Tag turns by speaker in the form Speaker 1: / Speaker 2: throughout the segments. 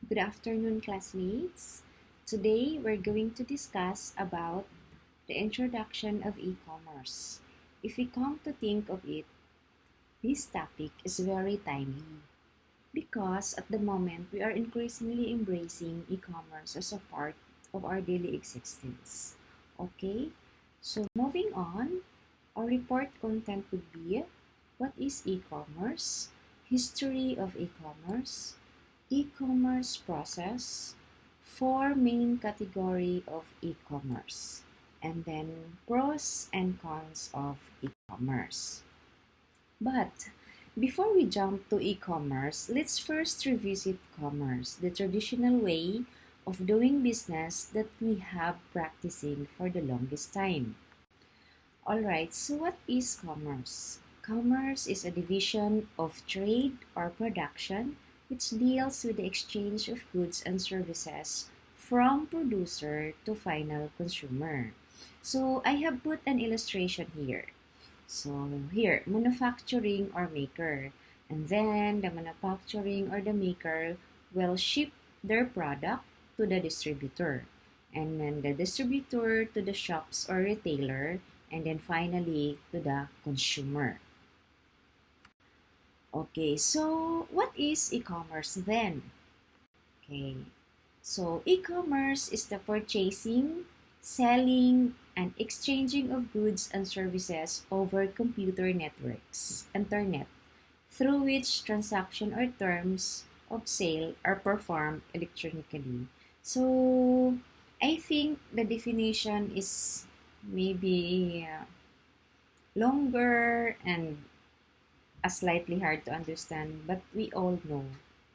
Speaker 1: Good afternoon, classmates. Today, we're going to discuss about the introduction of e-commerce. If we come to think of it, this topic is very timely because at the moment, we are increasingly embracing e-commerce as a part of our daily existence. Okay, so moving on, our report content would be what is e-commerce, history of e-commerce process, four main category of e-commerce, and then pros and cons of e-commerce. But before we jump to e-commerce, let's first revisit commerce, the traditional way of doing business that we have practicing for the longest time. Alright, so what is commerce? Commerce is a division of trade or production which deals with the exchange of goods and services from producer to final consumer. So I have put an illustration here. So here, manufacturing or maker. And then the manufacturing or the maker will ship their product to the distributor. And then the distributor to the shops or retailer. And then finally to the consumer. Okay, so what is e-commerce then? Okay, so e-commerce is the purchasing, selling, and exchanging of goods and services over computer networks, internet, through which transaction or terms of sale are performed electronically. So I think the definition is maybe longer and slightly hard to understand, but we all know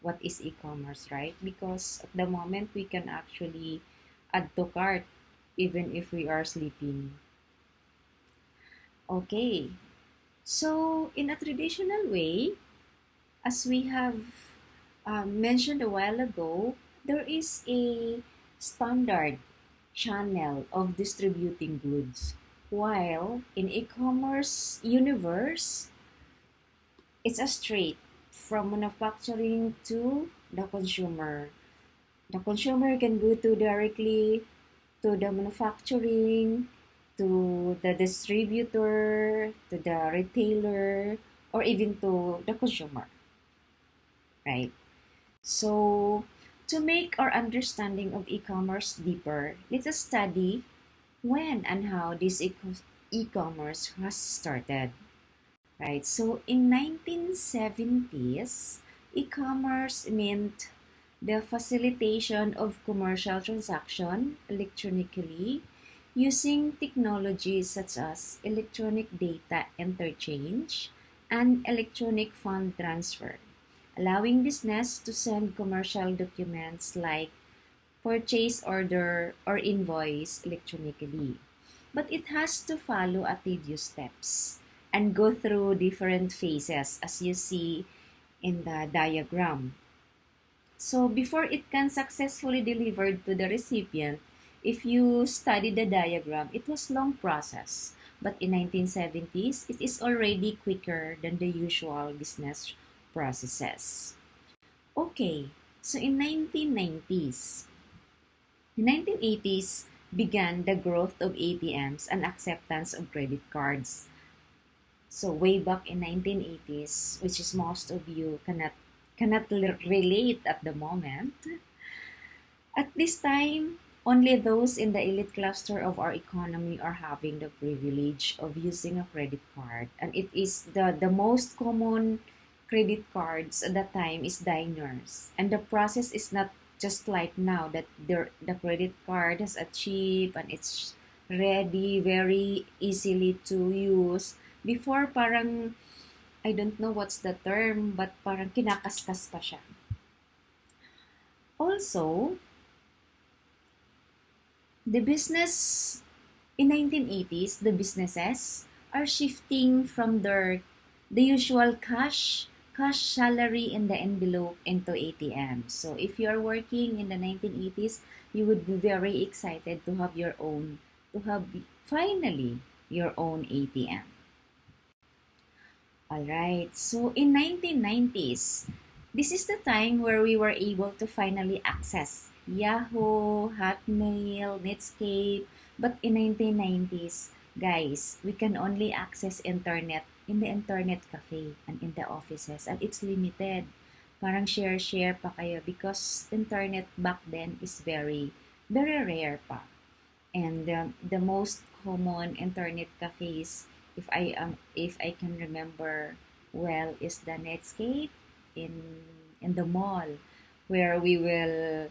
Speaker 1: what is e-commerce, right? Because at the moment we can actually add to cart even if we are sleeping. Okay, so in a traditional way, as we have mentioned a while ago, there is a standard channel of distributing goods. While in e-commerce universe, it's a straight from manufacturing to the consumer. The consumer can go to directly to the manufacturing, to the distributor, to the retailer, or even to the consumer, right? So, to make our understanding of e-commerce deeper, let us study when and how this e-commerce has started. Right. So in 1970s, e-commerce meant the facilitation of commercial transaction electronically using technologies such as electronic data interchange and electronic fund transfer, allowing business to send commercial documents like purchase order or invoice electronically. But it has to follow a tedious steps and go through different phases as you see in the diagram. So before it can successfully delivered to the recipient, if you study the diagram, it was long process. But in 1970s, it is already quicker than the usual business processes. Okay, so in 1990s, the 1980s began the growth of ATMs and acceptance of credit cards. So way back in 1980s, which is most of you cannot relate at the moment. At this time, only those in the elite cluster of our economy are having the privilege of using a credit card. And it is the most common credit cards at that time is diners. And the process is not just like now that the credit card has a chip and it's ready, very easily to use. Before parang, I don't know what's the term, but parang kinakaskas pa siya. Also, the business in 1980s, the businesses are shifting from the usual cash salary in the envelope into ATM. So if you are working in the 1980s, you would be very excited to have finally your own ATM. All right. So in 1990s, This is the time where we were able to finally access Yahoo, Hotmail, Netscape. But in 1990s, guys, we can only access internet in the internet cafe and in the offices, and it's limited. Parang share-share pa kayo because internet back then is very, very rare pa. And the most common internet cafes, if I can remember well, is the Netscape in the mall, where we will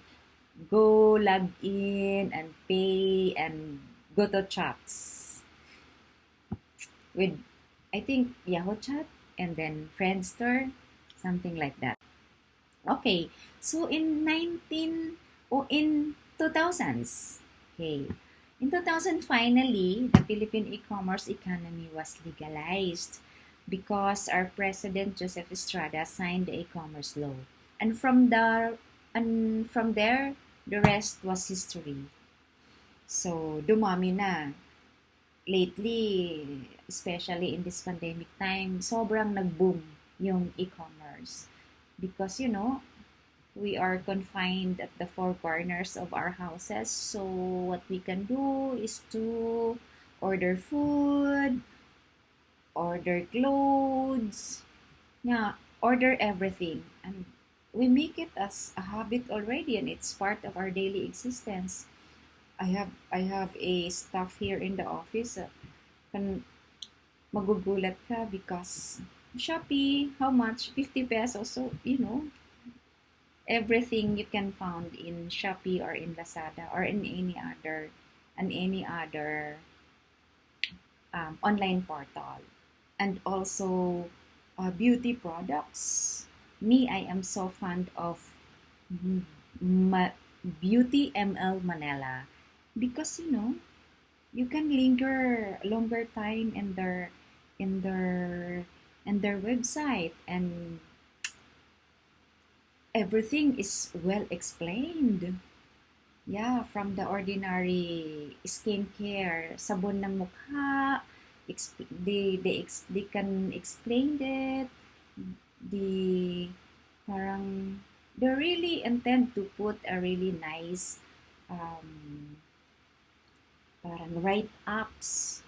Speaker 1: go log in and pay and go to chats with, I think, Yahoo Chat and then Friendster, something like that. Okay, so in 2000s, okay, in 2000 finally, the Philippine e-commerce economy was legalized because our President Joseph Estrada signed the e-commerce law. And from there, the rest was history. So, dumami na. Lately, especially in this pandemic time, sobrang nag-boom yung e-commerce. Because, we are confined at the four corners of our houses. So, what we can do is to order food, order clothes, yeah, order everything. And we make it as a habit already, and it's part of our daily existence. I have a staff here in the office. Kan magugulat ka because Shopee, how much? 50 pesos. So, everything you can found in Shopee or in Lazada or in any other online portal. And also beauty products. Me, I am so fond of Beauty ML Manila because you can linger longer time in their in their website, and everything is well explained. Yeah, from the ordinary skincare, sabon ng mukha, they can explain it. The parang they really intend to put a really nice parang write-ups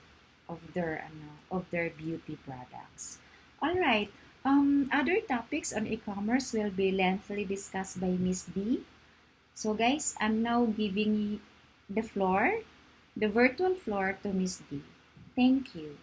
Speaker 1: of their beauty products. All right. Other topics on e-commerce will be lengthily discussed by Miss D. So guys, I'm now giving the virtual floor to Miss D. Thank you.